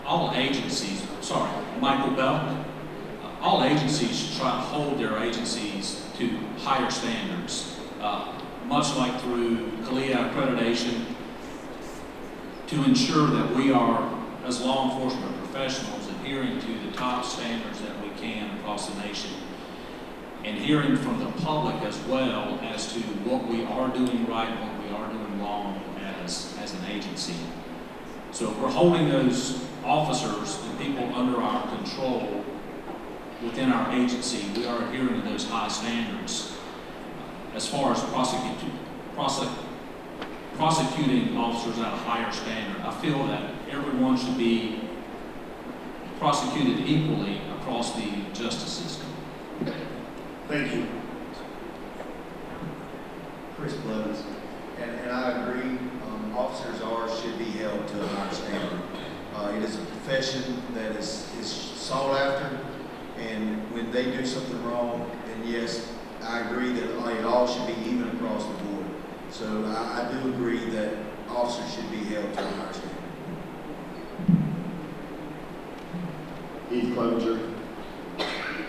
all agencies, sorry, Michael Bell, all agencies should try to hold their agencies to higher standards, much like through CALIA accreditation, to ensure that we are, as law enforcement professionals, adhering to the top standards that we can across the nation, and hearing from the public as well as to what we are doing right and what we are doing wrong as an agency. So if we're holding those officers and people under our control within our agency, we are adhering to those high standards. As far as prosecuting officers at a higher standard, I feel that everyone should be prosecuted equally across the justice system. Thank you. Chris Blevins, and I agree, officers should be held to a higher standard. It is a profession that is sought after, and when they do something wrong, then yes, I agree that it all should be even across the board. So I do agree that officers should be held to a higher standard. Heath Clevenger,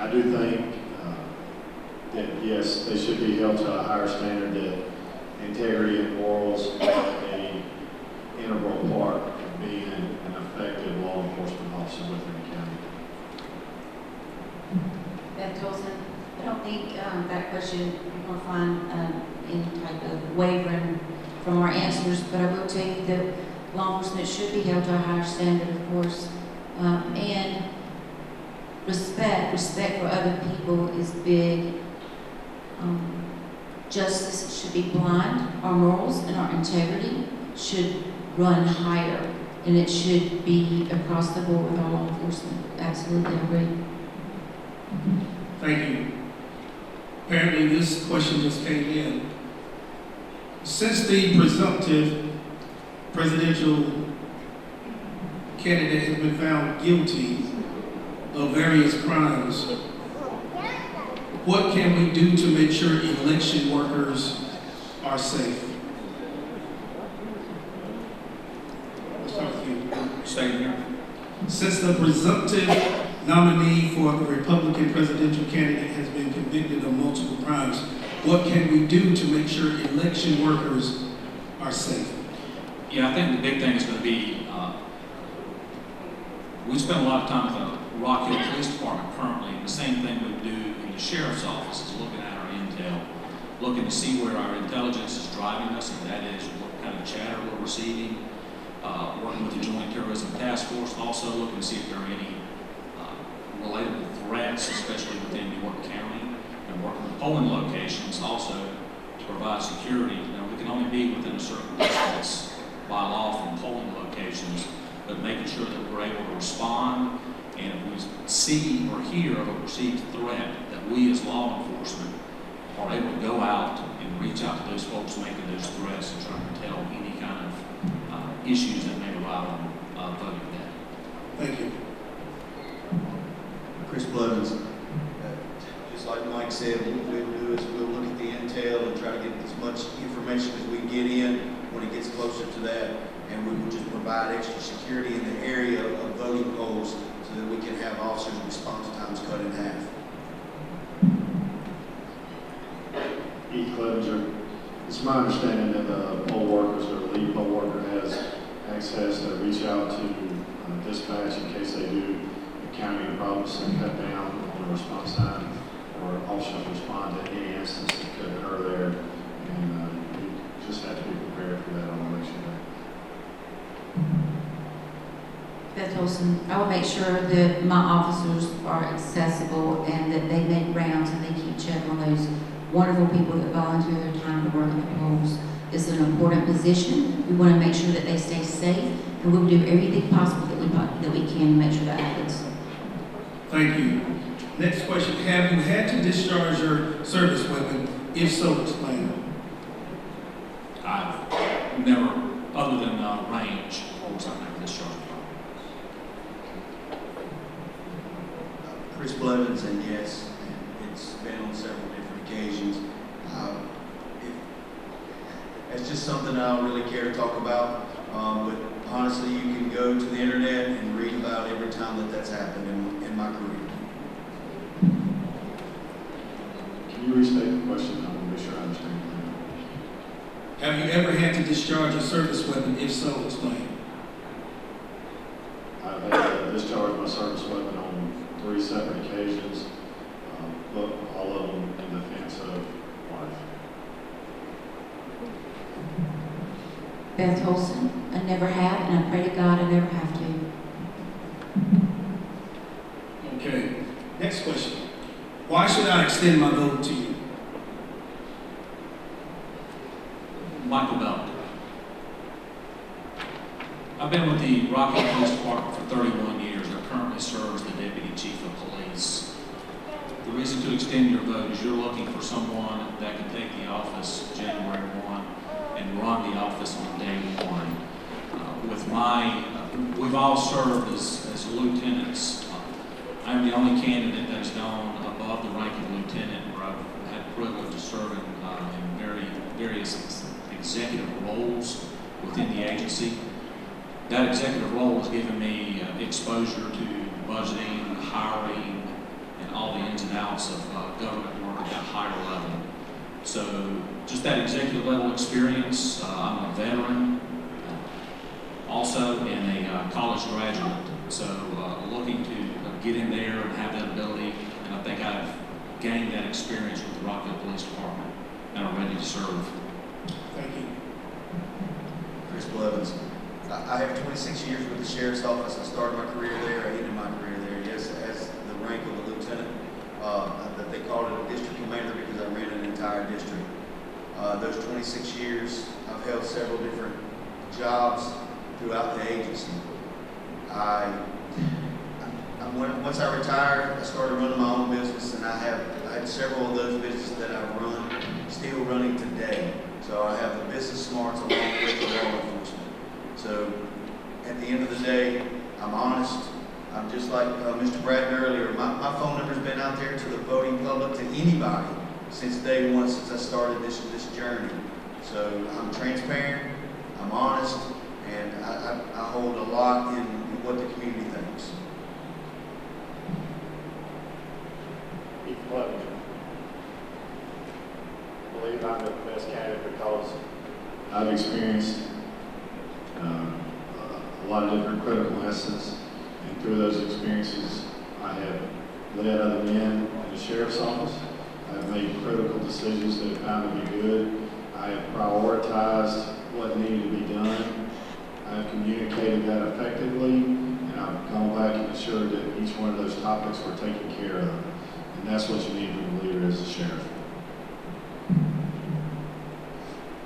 I do think that yes, they should be held to a higher standard, that integrity and morals are an integral part of being an effective law enforcement officer within the county. Beth Tolson, I don't think that question you're going to find any type of wavering from our answers, but I will tell you that law enforcement should be held to a higher standard, of course, and respect for other people is big. Justice should be blind. Our morals and our integrity should run higher, and it should be across the board with our law enforcement. Absolutely, I agree. Thank you. Apparently this question just came in. Since the presumptive presidential candidate has been found guilty of various crimes, what can we do to make sure election workers are safe? Let's start with you. Stay here. Since the presumptive nominee for the Republican presidential candidate has been convicted of multiple crimes, what can we do to make sure election workers are safe? Yeah, I think the big thing is going to be, we spend a lot of time with the Rock Hill Police Department currently, and the same thing we do in the Sheriff's Office is looking at our intel, looking to see where our intelligence is driving us, and that is what kind of chatter we're receiving, working with the Joint Terrorism Task Force, also looking to see if there are any relatable threats, especially within York County, and working with polling locations also to provide security. Now, we can only be within a certain distance by law from polling locations, but making sure that we're able to respond, and if we see or hear of a perceived threat, that we as law enforcement are able to go out and reach out to those folks making those threats and trying to tell any kind of issues that may arise on voting day. Thank you. Chris Blevins, just like Mike said, what we'll do is we'll look at the intel and try to get as much information as we can get in when it gets closer to that, and we will just provide extra security in the area of voting polls so that we can have officers' response times cut in half. Heath Clevenger, it's my understanding that the poll workers or the lead poll worker has access to reach out to dispatch in case they do encounter problems and cut down on the response time, or officers respond to any instance that could occur there, and we just have to be prepared for that on election day. Beth Olson, I will make sure that my officers are accessible and that they make rounds and they keep check on those wonderful people that volunteer their time to work in the polls. It's an important position. We want to make sure that they stay safe, and we'll do everything possible that we can to make sure that happens. Thank you. Next question. Have you had to discharge your service weapon? If so, explain. I've never, other than range, of course, I've never discharged. Chris Blevins, and yes, and it's been on several different occasions. It's just something I don't really care to talk about, but honestly, you can go to the internet and read about every time that that's happened in my career. Can you restate the question? I want to make sure I understand. Have you ever had to discharge a service weapon? If so, explain. I've had to discharge my service weapon on 3 separate occasions, but all of them in defense of life. Beth Olson, I never have, and I pray to God I never have to. Okay. Next question. Why should I extend my vote to you? Michael Bell. I've been with the Rocky Police Department for 31 years. I currently serve as the Deputy Chief of Police. The reason to extend your vote is you're looking for someone that can take the office January 1 and run the office on day 1. We've all served as lieutenants. I'm the only candidate that's gone above the rank of lieutenant, where I've had the privilege of serving in various executive roles within the agency. That executive role has given me exposure to budgeting, hiring, and all the ins and outs of government work at that higher level. So just that executive level experience. I'm a veteran, also, and a college graduate. So looking to get in there and have that ability, and I think I've gained that experience with the Rockville Police Department, and I'm ready to serve. Thank you. Chris Blevins. I have 26 years with the Sheriff's Office. I started my career there. I ended my career there, yes, as the rank of a lieutenant. That they called it a district commander because I ran an entire district. Those 26 years, I've held several different jobs throughout the agency. Once I retired, I started running my own business, and I had several of those businesses that I've run, still running today. So I have the business smarts along with the law enforcement. So at the end of the day, I'm honest. I'm just like Mr. Bratton earlier. My phone number's been out there to the voting public, to anybody, since day 1, since I started this journey. So I'm transparent, I'm honest, and I hold a lot in what the community thinks. I believe I'm the best candidate because I've experienced a lot of different critical lessons, and through those experiences, I have led other men in the Sheriff's Office. I have made critical decisions that have found to be good. I have prioritized what needed to be done. I have communicated that effectively, and I've gone back and ensured that each one of those topics were taken care of. And that's what you need from a leader as a sheriff.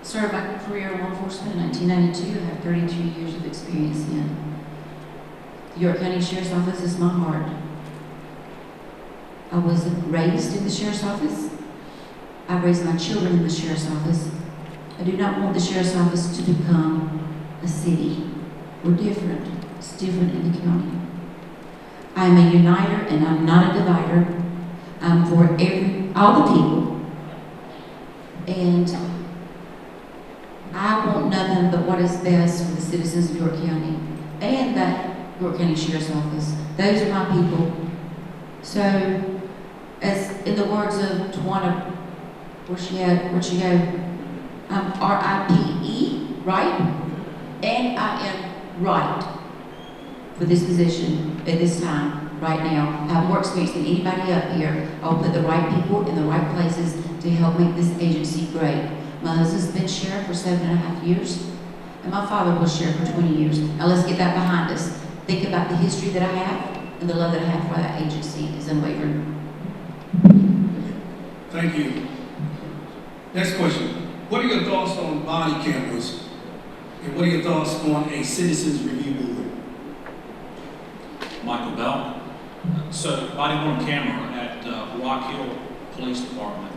Started my career in law enforcement in 1992. I have 32 years of experience in. The York County Sheriff's Office is my heart. I was raised in the Sheriff's Office. I raised my children in the Sheriff's Office. I do not want the Sheriff's Office to become a city. We're different. It's different in the county. I am a uniter and I'm not a divider. I'm for all the people. And I want nothing but what is best for the citizens of York County and that York County Sheriff's Office. Those are my people. So, as in the words of Tawana, where'd she go? R-I-P-E, right? And I am right for this position at this time, right now. I have more experience than anybody up here. I'll put the right people in the right places to help make this agency great. My husband's been sheriff for 7.5 years, and my father was sheriff for 20 years. Now let's get that behind us. Think about the history that I have, and the love that I have for that agency is unwavering. Thank you. Next question. What are your thoughts on body cameras? And what are your thoughts on a citizens review board? Michael Bell. So, body-worn camera at Rock Hill Police Department.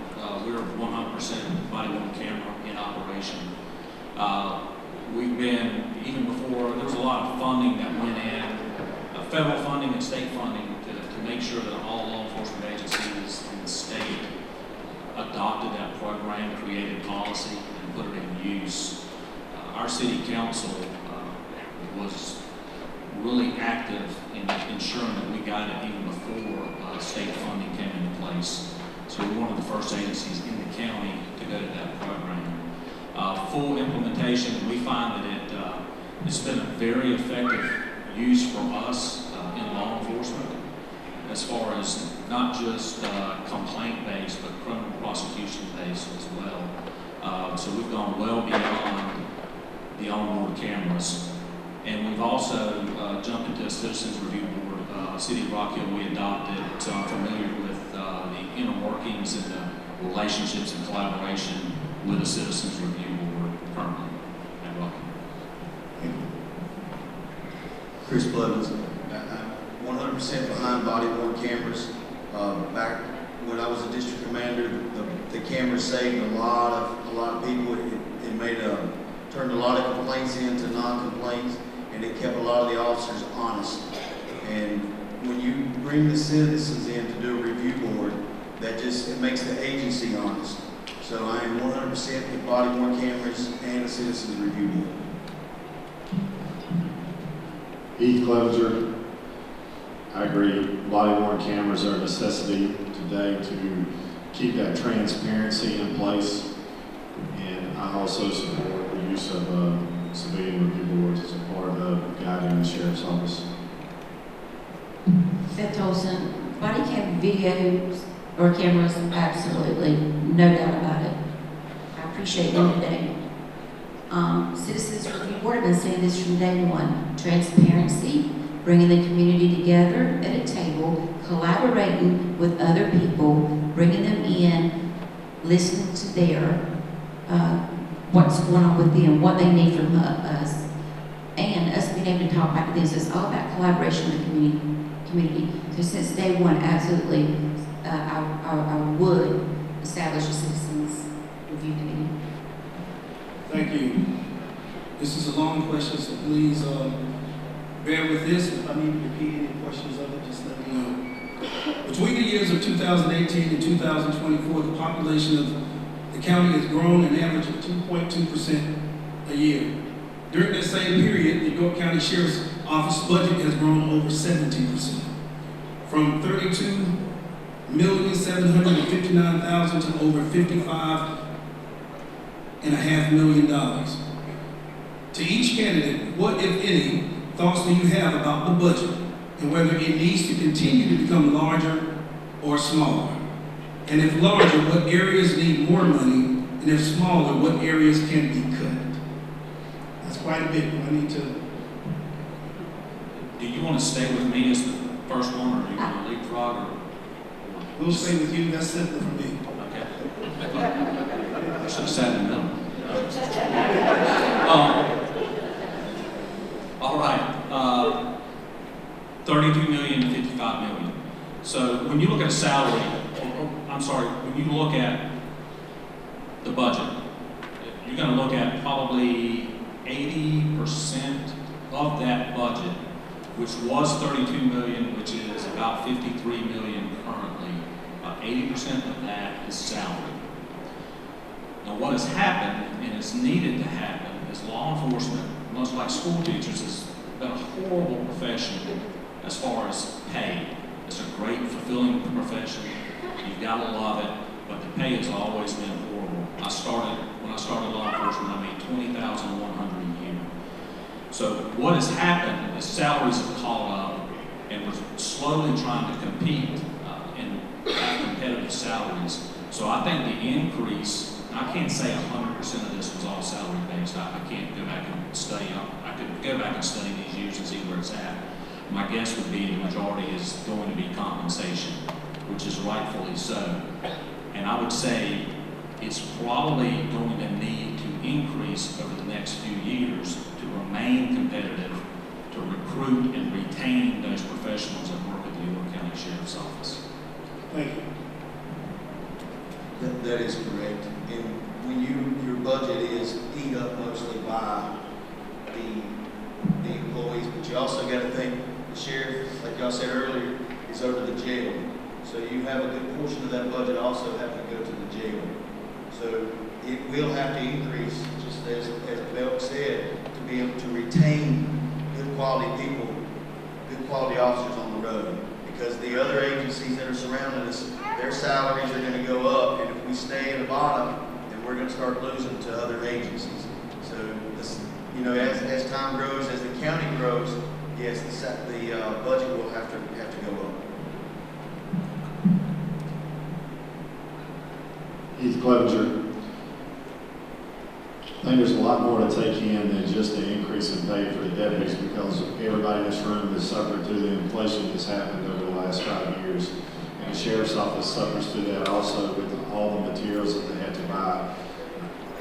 We're 100% body-worn camera in operation. We've been, even before, there was a lot of funding that went in, federal funding and state funding to make sure that all law enforcement agencies in the state adopted that program, created policy, and put it in use. Our city council was really active in ensuring that we got it even before state funding came into place. So we're one of the first agencies in the county to go to that program. Full implementation, we find that it's been a very effective use for us in law enforcement, as far as not just complaint-based, but criminal prosecution-based as well. So we've gone well beyond the onboard cameras. And we've also jumped into a citizens review board. City of Rock Hill, we adopted, so I'm familiar with the inner workings and the relationships and collaboration with the citizens review board currently at Rock Hill. Chris Blevins, I'm 100% behind body-worn cameras. Back when I was a district commander, the cameras saved a lot of people. It made turned a lot of complaints into non-complaints, and it kept a lot of the officers honest. And when you bring the citizens in to do a review board, it makes the agency honest. So I am 100% with body-worn cameras and a citizens review board. Heath Clevenger, I agree, body-worn cameras are a necessity today to keep that transparency in place. And I also support the use of civilian review boards as a part of guiding the sheriff's office. Beth Olson, body cam videos or cameras, absolutely, no doubt about it. I appreciate them today. Citizens Review Board have been saying this from day one. Transparency, bringing the community together at a table, collaborating with other people, bringing them in, listening to their, what's going on with them, what they need from us, and us being able to talk back to them. So it's all about collaboration with the community. So since day one, absolutely, I would establish a citizens review committee. Thank you. This is a long question, so please bear with this. If I need to repeat any portions of it, just let me know. Between the years of 2018 and 2024, the population of the county has grown an average of 2.2% a year. During that same period, the York County Sheriff's Office budget has grown over 17%, from $32,759,000 to over $55.5 million. To each candidate, what, if any, thoughts do you have about the budget and whether it needs to continue to become larger or smaller? And if larger, what areas need more money? And if smaller, what areas can be cut? That's quite a bit. I need to. Do you want to stay with me as the first one, or do you want to leapfrog? We'll stay with you. That's simpler for me. Okay. I should have sat in the middle. All right. 32 million to 55 million. So when you look at a salary, when you look at the budget, you're going to look at probably 80% of that budget, which was 32 million, which is about 53 million currently. 80% of that is salary. Now what has happened, and it's needed to happen, is law enforcement, much like school teachers, has been a horrible profession as far as pay. It's a great, fulfilling profession. You've got to love it, but the pay has always been horrible. When I started law enforcement, I made $20,100 a year. So what has happened is salaries have caught up, and we're slowly trying to compete in competitive salaries. So I think the increase, I can't say 100% of this was all salary based. I can't go back and study. I could go back and study these years and see where it's at. My guess would be the majority is going to be compensation, which is rightfully so. And I would say it's probably going to need to increase over the next few years to remain competitive, to recruit and retain those professionals that work at the York County Sheriff's Office. Thank you. That is correct. And when your budget is eat up mostly by the employees, but you also got to think the sheriff, like y'all said earlier, is over the jail. So you have a good portion of that budget also have to go to the jail. So it will have to increase, just as Belk said, to be able to retain quality people, good quality officers on the road. Because the other agencies that are surrounding us, their salaries are gonna go up, and if we stay at the bottom, then we're gonna start losing to other agencies. So this, you know, as time grows, as the county grows, yes, the budget will have to go up. Heath Clevenger. I think there's a lot more to take in than just the increase in pay for the deputies, because everybody in this room has suffered through the inflation that's happened over the last 5 years. And the sheriff's office suffers through that also with all the materials that they had to buy.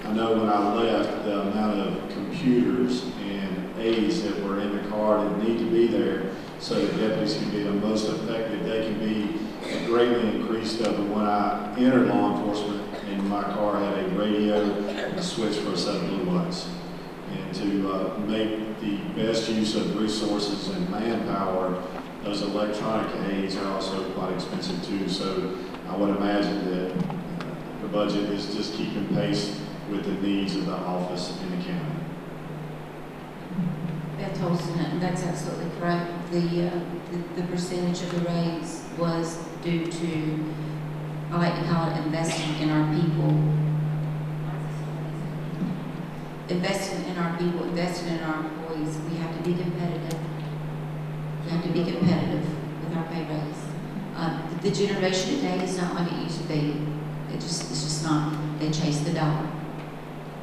I know when I left, the amount of computers and aides that were in the car that need to be there so that deputies can be the most effective they can be greatly increased over when I entered law enforcement, and my car had a radio and a switch for a set of blue lights. And to make the best use of resources and manpower, those electronic aids are also quite expensive too. So I would imagine that the budget is just keeping pace with the needs of the office in the county. Beth Olson, that's absolutely correct. The percentage of the raise was due to, I like to call it investing in our people. Investing in our people, investing in our employees. We have to be competitive. We have to be competitive with our pay raise. The generation today is not like it used to be. It's just not. They chase the dollar.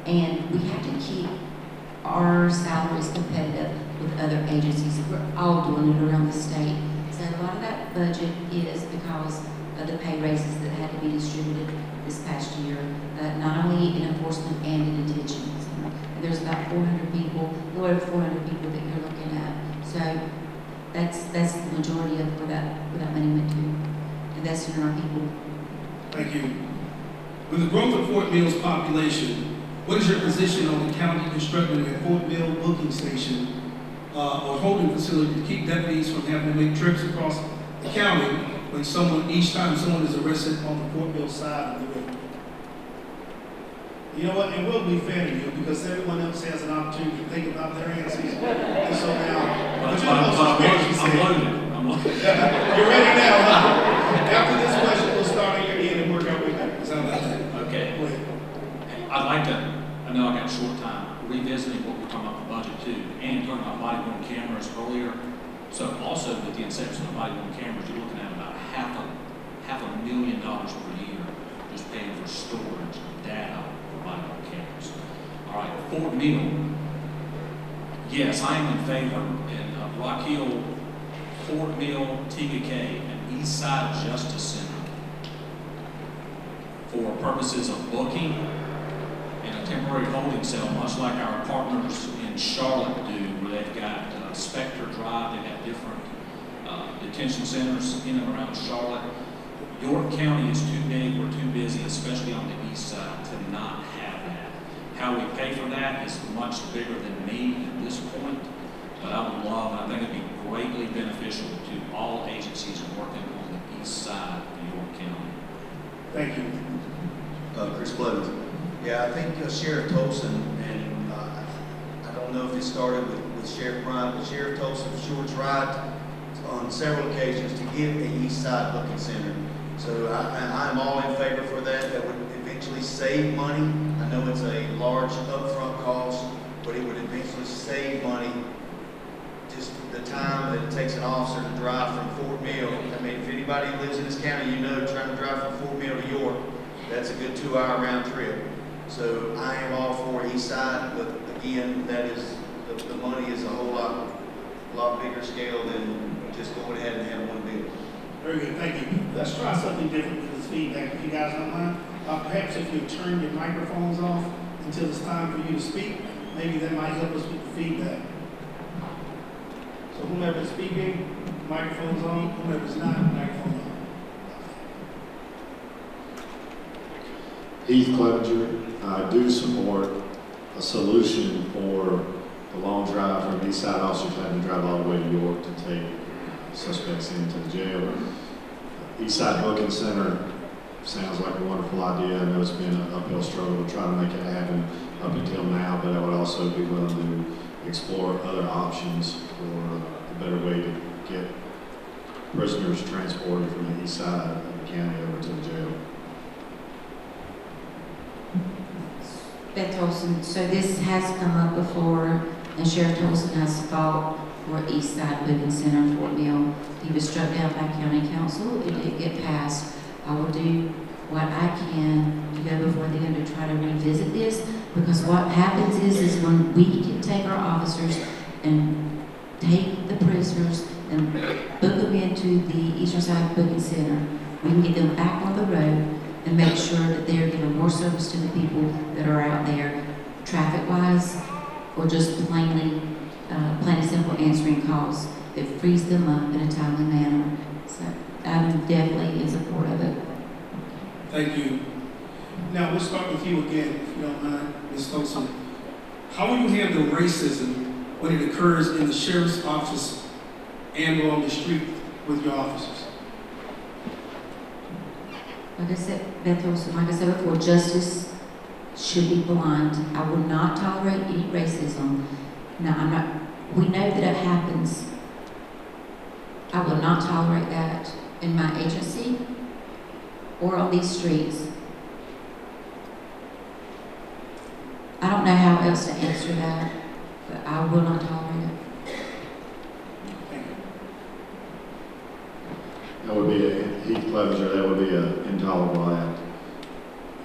And we have to keep our salaries competitive with other agencies. We're all doing it around the state. So a lot of that budget is because of the pay raises that had to be distributed this past year, not only in enforcement and in detention. And there's about 400 people, a little over 400 people that you're looking at. So that's the majority of where that money went to, investing in our people. Thank you. With the growth of Fort Mill's population, what is your position on the county constructing a Fort Mill booking station or holding facility to keep deputies from having to make trips across the county when each time someone is arrested on the Fort Mill side of the road? You know what? It will be fair to you because everyone else has an opportunity to think about their answers. And so now, I'm loaded. You're ready now, huh? After this question, we'll start on your end and work our way back. Is that about that? Okay. Go ahead. I'd like to, I know I got short time, revisiting what we're talking about the budget too, and talking about body-worn cameras earlier. So also with the inception of body-worn cameras, you're looking at about half a million dollars per year just paying for storage data for body-worn cameras. All right, Fort Mill. Yes, I am in favor in Rock Hill, Fort Mill, TKK, and East Side Justice Center for purposes of booking and a temporary holding cell, much like our partners in Charlotte do, where they've got Spectre Drive, they've got different detention centers in and around Charlotte. York County is too big, we're too busy, especially on the east side, to not have that. How we pay for that is much bigger than me at this point, but I would love, and I think it'd be greatly beneficial to all agencies working on the east side of York County. Thank you. Chris Blevins. Yeah, I think Sheriff Tolson, and I don't know if it started with Sheriff Bryant, but Sheriff Tolson sure tried on several occasions to get a East Side booking center. So I'm all in favor for that. That would eventually save money. I know it's a large upfront cost, but it would eventually save money. Just the time that it takes an officer to drive from Fort Mill. I mean, if anybody lives in this county, you know, trying to drive from Fort Mill to York, that's a good 2-hour round trip. So I am all for East Side, but again, that is the money is a whole lot bigger scale than just going ahead and having one bill. Very good, thank you. Let's try something different with this feedback, if you guys don't mind. Perhaps if you turn your microphones off until it's time for you to speak, maybe that might help us with the feedback. So whomever is speaking, microphone's on. Whomever's not, microphone on. Heath Clevenger, I do support a solution for the long drive from East Side officers having to drive all the way to York to take suspects into the jail. East Side Booking Center sounds like a wonderful idea. I know it's been an uphill struggle to try to make it happen up until now, but I would also be willing to explore other options for a better way to get prisoners transported from the east side of the county over to the jail. Beth Olson, so this has come up before, and Sheriff Tolson has fought for East Side Booking Center in Fort Mill. He was struck down by county council. It did get passed. I will do what I can to go before the end to try to revisit this, because what happens is when we can take our officers and take the prisoners and book them into the Eastern Side Booking Center, we can get them back on the road and make sure that they're giving more service to the people that are out there, traffic-wise, or just plain and simple answering calls that frees them up in a timely manner. So I'm definitely in support of it. Thank you. Now, we'll start with you again, if you don't mind, Ms. Tolson. How will you handle racism when it occurs in the sheriff's office and or on the street with your officers? Like I said, Beth Olson, like I said before, justice should be blind. I will not tolerate any racism. Now, we know that it happens. I will not tolerate that in my agency or on these streets. I don't know how else to answer that, but I will not tolerate it. That would be Heath Clevenger, that would be an intolerable act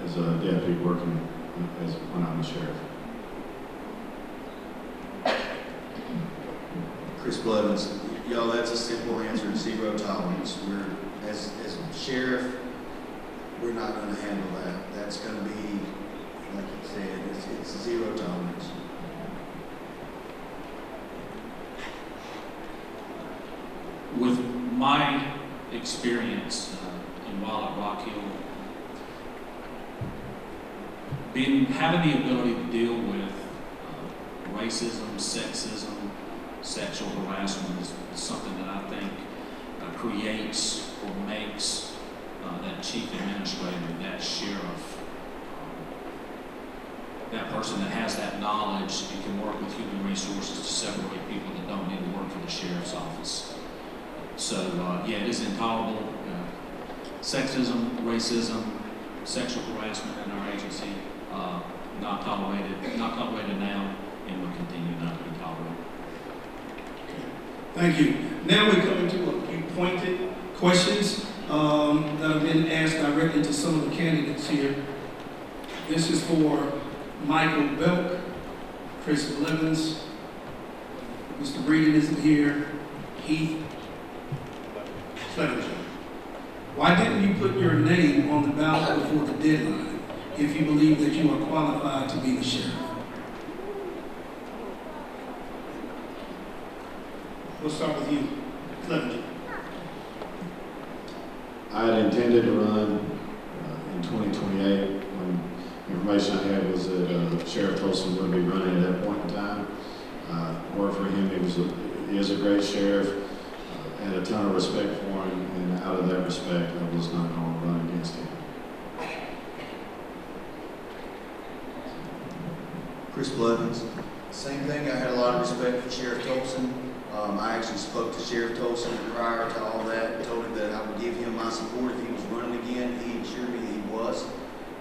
as a deputy working as when I'm the sheriff. Chris Blevins, y'all, that's a simple answer, 0 tolerance. As a sheriff, we're not going to handle that. That's going to be, like you said, it's 0 tolerance. With my experience while at Rock Hill, having the ability to deal with racism, sexism, sexual harassment is something that I think creates or makes that chief administrator, that sheriff, that person that has that knowledge and can work with human resources to separate people that don't need to work for the sheriff's office. So, yeah, it is intolerable. Sexism, racism, sexual harassment in our agency, not tolerated now, and will continue not to be tolerated. Thank you. Now we're coming to a few pointed questions that have been asked directly to some of the candidates here. This is for Michael Belk, Chris Blevins, Mr. Breeden isn't here, Heath Clevenger. Why didn't you put your name on the ballot before the deadline if you believe that you are qualified to be the sheriff? We'll start with you, Clevenger. I had intended to run in 2028 when information I had was that Sheriff Tolson would be running at that point in time. Worked for him. He is a great sheriff. Had a ton of respect for him, and out of that respect, I was not going to run against him. Chris Blevins, same thing. I had a lot of respect for Sheriff Tolson. I actually spoke to Sheriff Tolson prior to all that and told him that I would give him my support if he was running again. He assured me he was.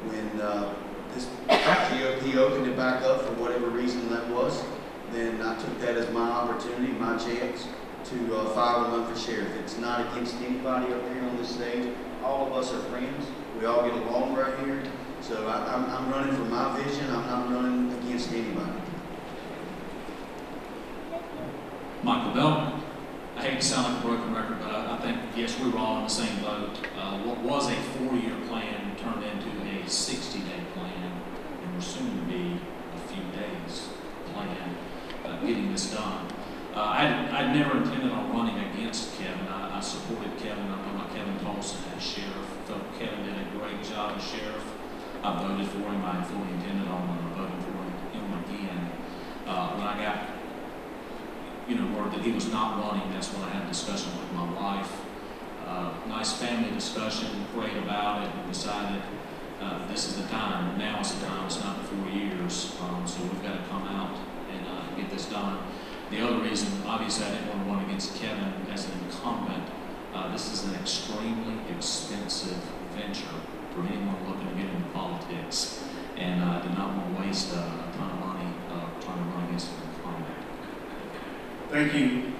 When this GOP opened it back up for whatever reason that was, then I took that as my opportunity, my chance to file a run for sheriff. It's not against anybody up here on this stage. All of us are friends. We all get along right here. So I'm running for my vision. I'm not running against anybody. Michael Belk, I hate to sound like a broken record, but I think, yes, we were all in the same boat. What was a 4-year plan turned into a 60-day plan, and we're soon to be a few days plan getting this done. I never intended on running against Kevin. I supported Kevin. I'm talking about Kevin Tolson as sheriff. Felt Kevin did a great job as sheriff. I voted for him. I fully intended on voting for him again. When I got word that he was not running, that's when I had a discussion with my wife. Nice family discussion, prayed about it, and decided this is the time. Now is the time. It's not the 4 years. So we've got to come out and to get this done. The other reason, obviously, I didn't want to run against Kevin as an incumbent. This is an extremely expensive venture for anyone looking to get into politics, and I did not want to waste a ton of money trying to run against an incumbent. Thank you.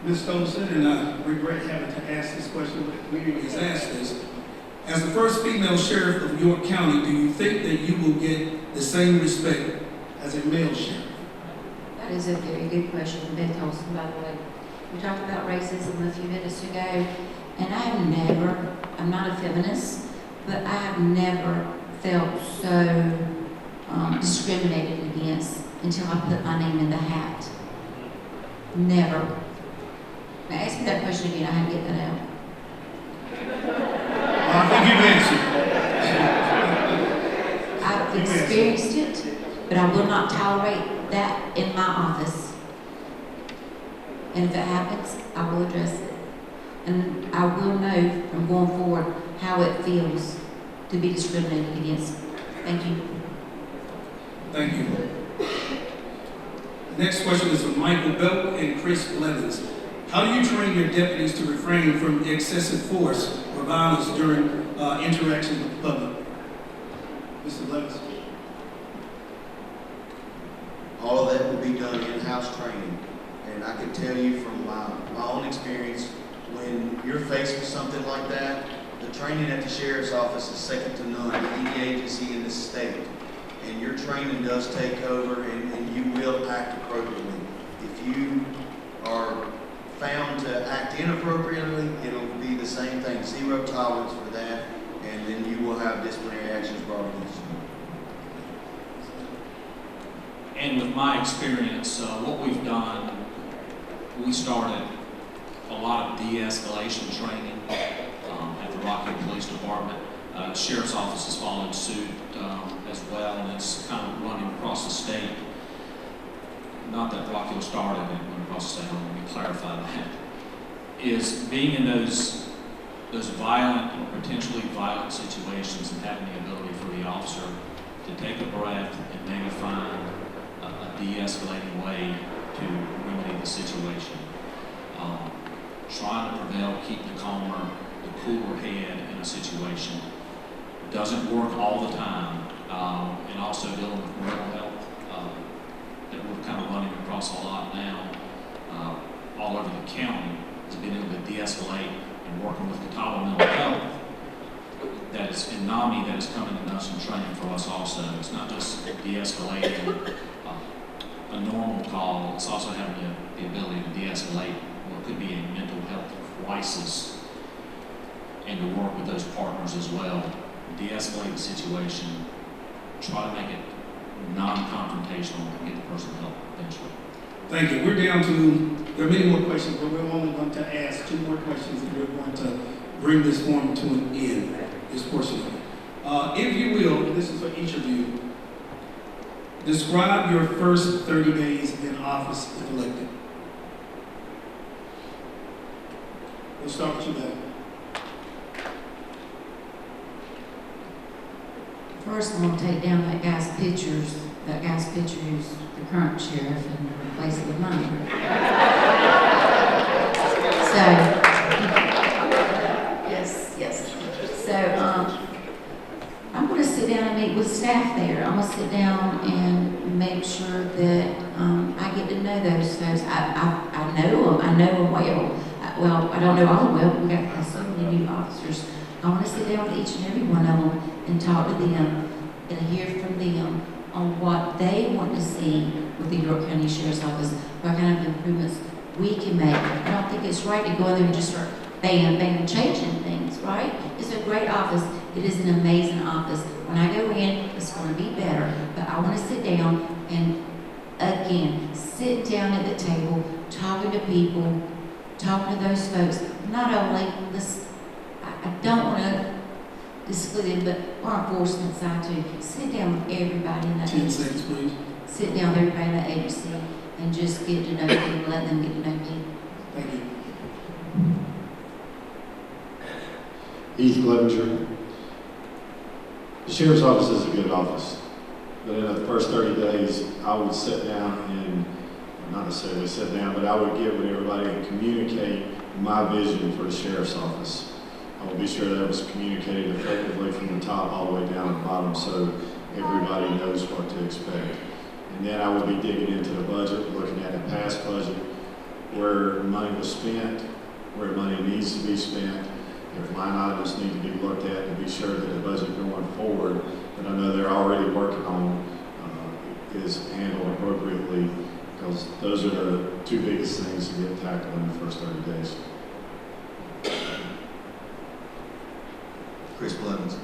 Ms. Stolson, and I regret having to ask this question, but the community has asked this. As the first female sheriff of York County, do you think that you will get the same respect as a male sheriff? That is a very good question, Beth Olson, by the way. We talked about racism a few minutes ago, and I'm not a feminist, but I have never felt so discriminated against until I put my name in the hat. Never. Now ask me that question again, I had to get that out. I think you've answered. I've experienced it, but I will not tolerate that in my office. And if it happens, I will address it. And I will know from going forward how it feels to be discriminated against. Thank you. Thank you. Next question is from Michael Belt and Chris Blevins. How do you train your deputies to refrain from excessive force or violence during interactions with the public? Mr. Blevins. All of that will be done in-house training. And I can tell you from my own experience, when you're faced with something like that, the training at the sheriff's office is second to none in any agency in the state. And your training does take over, and you will act appropriately. If you are found to act inappropriately, it'll be the same thing, zero tolerance for that, and then you will have disciplinary actions brought against you. And with my experience, what we've done, we started a lot of de-escalation training at the Rock Hill Police Department. The Sheriff's Office has followed suit as well, and it's kind of running across the state. Not that Rock Hill started it, went across the state, let me clarify that. Is being in those violent or potentially violent situations and having the ability for the officer to take a breath and maybe find a de-escalating way to remedy the situation. Trying to prevail, keep the calmer, the cooler head in a situation. Doesn't work all the time, and also dealing with mental health that we're kind of running across a lot now all over the county, is being able to de-escalate and working with Catawba Mental Health. That is in NAMI, that is coming to us and training for us also. It's not just de-escalating a normal call, it's also having the ability to de-escalate what could be a mental health crisis and to work with those partners as well. De-escalate the situation, try to make it non-confrontational and get the person help eventually. Thank you. We're down to, there are many more questions, but we're only going to ask 2 more questions and we're going to bring this forum to an end, this portion of it. If you will, this is for each of you, describe your first 30 days in office if elected. We'll start with you, Ben. First, I'm going to take down that guy's picture who's the current sheriff, and replace it with mine. So, yes. So, I'm going to sit down and meet with staff there. I'm going to sit down and make sure that I get to know those folks. I know them well. Well, I don't know all of them well. We got so many new officers. I want to sit down with each and every one of them and talk to them and hear from them on what they want to see with the York County Sheriff's Office, what kind of improvements we can make. I don't think it's right to go in there and just start bam, changing things, right? It's a great office. It is an amazing office. When I go in, it's going to be better. But I want to sit down and, again, sit down at the table, talking to people, talking to those folks. Not only this, I don't want to exclude them, but law enforcement side too. Sit down with everybody in that 10 agency. seconds, please. Sit down with everybody in that agency and just get to know them and let them get to know me. Thank you. Heath Clevenger. The Sheriff's Office is a good office. But in the first 30 days, I would sit down and, not necessarily sit down, but I would get with everybody and communicate my vision for the sheriff's office. I will be sure that it was communicated effectively from the top all the way down to the bottom so everybody knows what to expect. And then I will be digging into the budget, looking at the past budget, where money was spent, where money needs to be spent, if line items need to be looked at to be sure that the budget going forward, that I know they're already working on, is handled appropriately, because those are the two biggest things to get tackled in the first 30 days. Chris Blevins.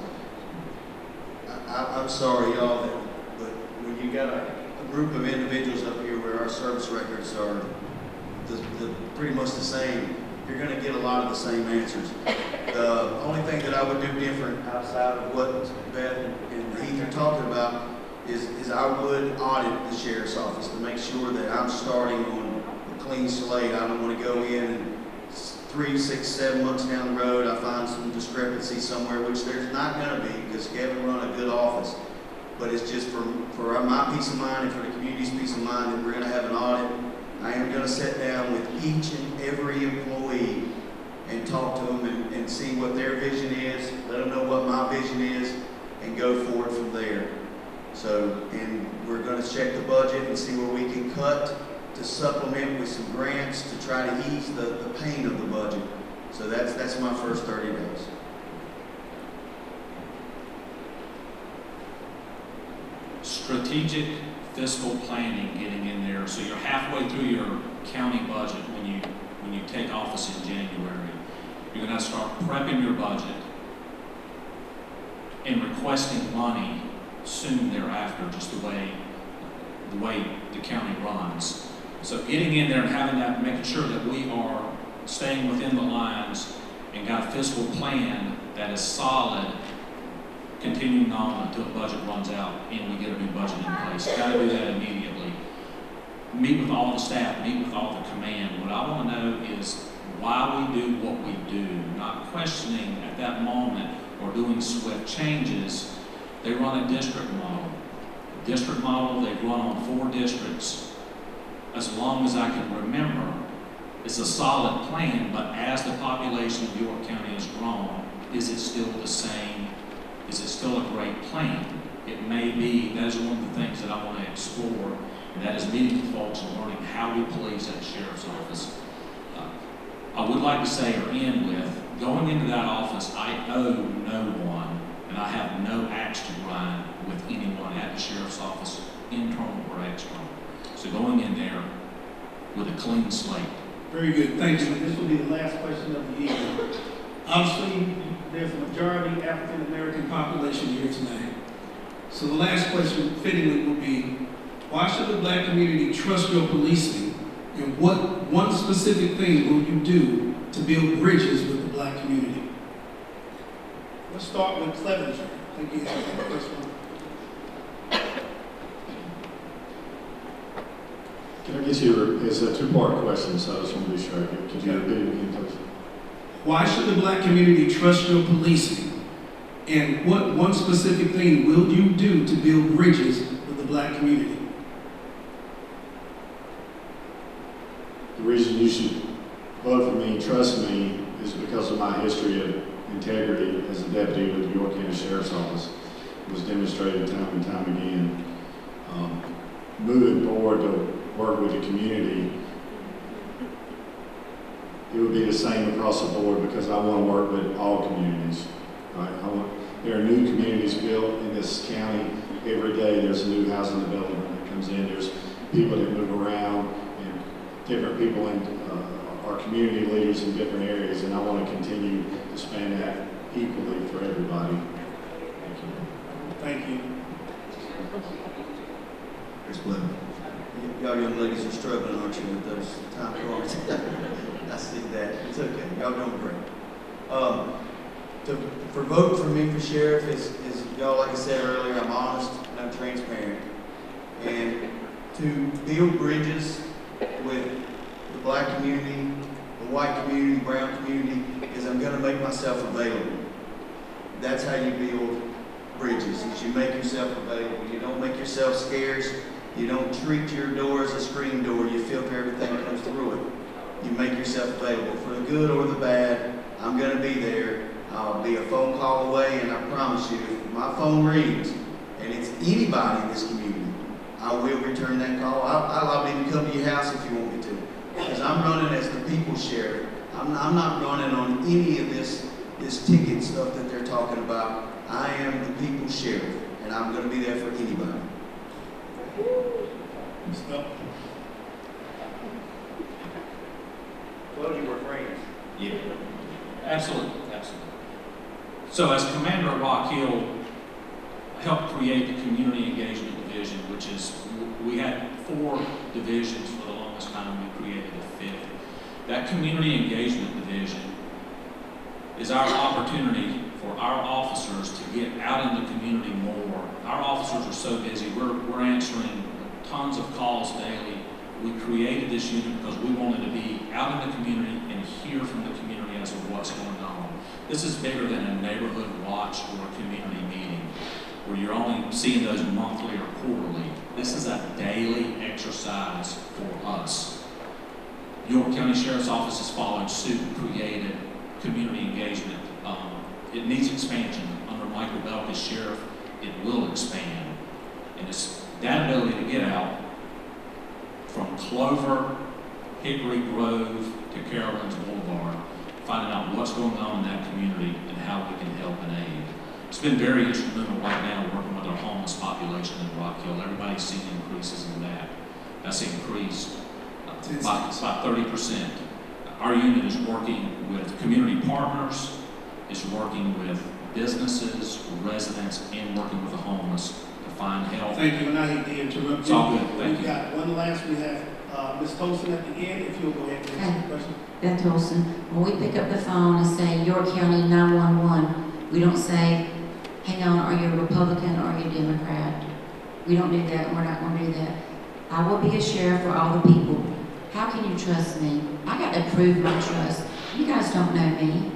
I'm sorry, y'all, but when you got a group of individuals up here where our service records are pretty much the same, you're going to get a lot of the same answers. The only thing that I would do different outside of what Beth and Heath are talking about is I would audit the sheriff's office to make sure that I'm starting on a clean slate. I don't want to go in and 3, 6, 7 months down the road, I find some discrepancy somewhere, which there's not going to be because Kevin run a good office. But it's just for my peace of mind and for the community's peace of mind that we're going to have an audit. I am going to sit down with each and every employee and talk to them and see what their vision is, let them know what my vision is, and go forward from there. So, and we're going to check the budget and see where we can cut to supplement with some grants to try to ease the pain of the budget. So that's my first 30 days. Strategic fiscal planning getting in there. So you're halfway through your county budget when you take office in January. You're going to start prepping your budget and requesting money soon thereafter, just the way the county runs. So getting in there and having that, making sure that we are staying within the lines and got a fiscal plan that is solid, continuing on until the budget runs out and we get a new budget in place. Got to do that immediately. Meet with all the staff, meet with all the command. What I want to know is why we do what we do, not questioning at that moment or doing swift changes. They run a district model. The district model, they run on 4 districts. As long as I can remember, it's a solid plan, but as the population of York County has grown, is it still the same? Is it still a great plan? It may be. That is one of the things that I want to explore, and that is meeting with folks and learning how we police at the sheriff's office. I would like to say or end with, going into that office, I owe no one, and I have no axe to grind with anyone at the sheriff's office, internal or external. So going in there with a clean slate. Very good, thank you. This will be the last question of the evening. Obviously, there's a majority African American population here tonight. So the last question fittingly will be, why should the Black community trust your policing, and what one specific thing will you do to build bridges with the Black community? Let's start with Clevenger. I think he has the first one. Can I get you, it's a 2-part question, so I just want to be sure I get, could you repeat it again, please? Why should the Black community trust your policing? And what one specific thing will you do to build bridges with the Black community? The reason you should vote for me, trust me, is because of my history of integrity as a deputy with the York County Sheriff's Office. It was demonstrated time and time again. Moving forward to work with the community, it would be the same across the board because I want to work with all communities. Right? There are new communities built in this county every day. There's a new housing development that comes in. There's people that move around and different people in our community leaders in different areas, and I want to continue to span that equally for everybody. Thank you. Thank you. Chris Blevins. Y'all young ladies are struggling, aren't you, with those time cards? I see that. It's okay. Y'all doing great. For vote for me for sheriff is y'all, like I said earlier, I'm honest and I'm transparent. And to build bridges with the Black community, the white community, brown community, is I'm going to make myself available. That's how you build bridges, is you make yourself available. You don't make yourself scarce. You don't treat your door as a screen door. You filter everything that comes through it. You make yourself available for the good or the bad. I'm going to be there. I'll be a phone call away, and I promise you, if my phone rings and it's anybody in this community, I will return that call. I'll even come to your house if you want me to, because I'm running as the people's sheriff. I'm not running on any of this ticket stuff that they're talking about. I am the people's sheriff, and I'm going to be there for anybody. Well, you were friends. Yeah, absolutely. So as commander of Rock Hill, I helped create the Community Engagement Division, which is, we had 4 divisions for the longest time. We created a 5th. That Community Engagement Division is our opportunity for our officers to get out in the community more. Our officers are so busy. We're answering tons of calls daily. We created this unit because we wanted to be out in the community and hear from the community as to what's going on. This is bigger than a neighborhood watch or a community meeting where you're only seeing those monthly or quarterly. This is a daily exercise for us. York County Sheriff's Office has followed suit and created community engagement. It needs expansion. Under Michael Belk as sheriff, it will expand. And it's that ability to get out from Clover, Hickory Grove to Carolyn's Boulevard, finding out what's going on in that community and how we can help and aid. It's been very instrumental right now working with our homeless population in Rock Hill. Everybody's seen increases in that. That's increased by 30%. Our unit is working with community partners, it's working with businesses, residents, and working with the homeless to find help. Thank you, and I hate to interrupt you. It's all good, thank We've you. got one last, we have Ms. Tolson at the end, if you'll go ahead and answer the question. Beth Olson, when we pick up the phone and say York County 911, we don't say, hang on, are you a Republican or are you a Democrat? We don't do that, and we're not going to do that. I will be a sheriff for all the people. How can you trust me? I got to prove my trust. You guys don't know me.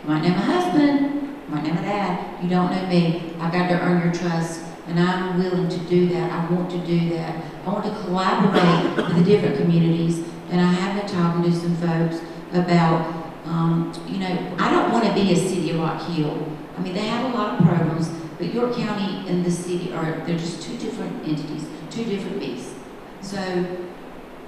You might know my husband, you might know my dad. You don't know me. I got to earn your trust, and I'm willing to do that. I want to do that. I want to collaborate with the different communities, and I have been talking to some folks about, I don't want to be a city of Rock Hill. I mean, they have a lot of programs, but York County and the city they're just 2 different entities, 2 different beasts. So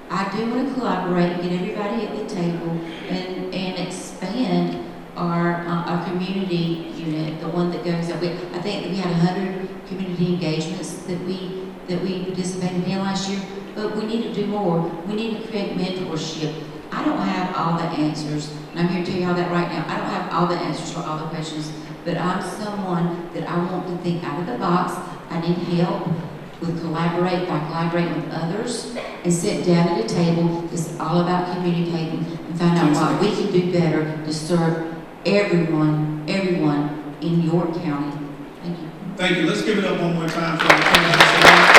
I do want to collaborate, get everybody at the table, and expand our community unit, the one that goes up. I think that we had 100 community engagements that we participated in last year, but we need to do more. We need to create mentorship. I don't have all the answers, and I'm here to tell you all that right now. I don't have all the answers for all the questions, but I'm someone that I want to think out of the box. I need help with collaborating with others, and sit down at a table. It's all about communicating and find out what we can do better to serve everyone in York County. Thank you. Thank you. Let's give it up one more time for our